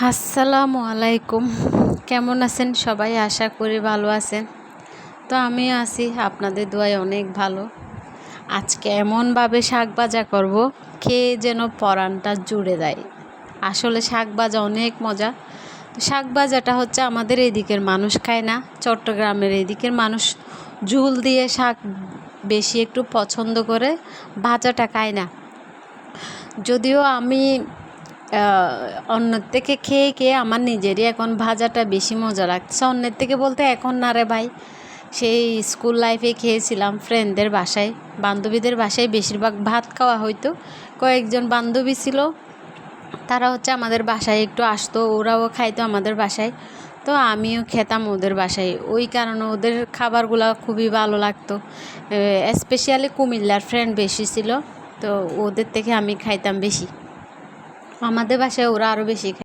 আসসালামু আলাইকুম। কেমন আছেন সবাই? আশা করি ভালো আছেন। তো আমিও আছি আপনাদের দোয়ায় অনেক ভালো। আজকে এমনভাবে শাক ভাজা করব, খেয়ে যেন পরাণটা জুড়ে দেয়। আসলে শাক ভাজা অনেক মজা। তো শাক ভাজাটা হচ্ছে আমাদের এদিকের মানুষ খায় না, চট্টগ্রামের এদিকের মানুষ ঝুল দিয়ে শাক বেশি একটু পছন্দ করে, ভাজাটা খায় না। যদিও আমি অন্যের থেকে খেয়ে খেয়ে আমার নিজেরই এখন ভাজাটা বেশি মজা লাগছে। অন্যের থেকে বলতে এখন না রে ভাই, সেই স্কুল লাইফে খেয়েছিলাম ফ্রেন্ডদের বাসায়, বান্ধবীদের বাসায় বেশিরভাগ ভাত খাওয়া হয়তো। কয়েকজন বান্ধবী ছিল, তারা হচ্ছে আমাদের বাসায় একটু আসতো, ওরাও খাইতো আমাদের বাসায়। তো আমিও খেতাম ওদের বাসায়, ওই কারণে ওদের খাবারগুলো খুবই ভালো লাগতো। স্পেশালি কুমিল্লার ফ্রেন্ড বেশি ছিল, তো ওদের থেকে আমি খাইতাম বেশি। আমাদের বাসায় ওরা আরও বেশি খায়।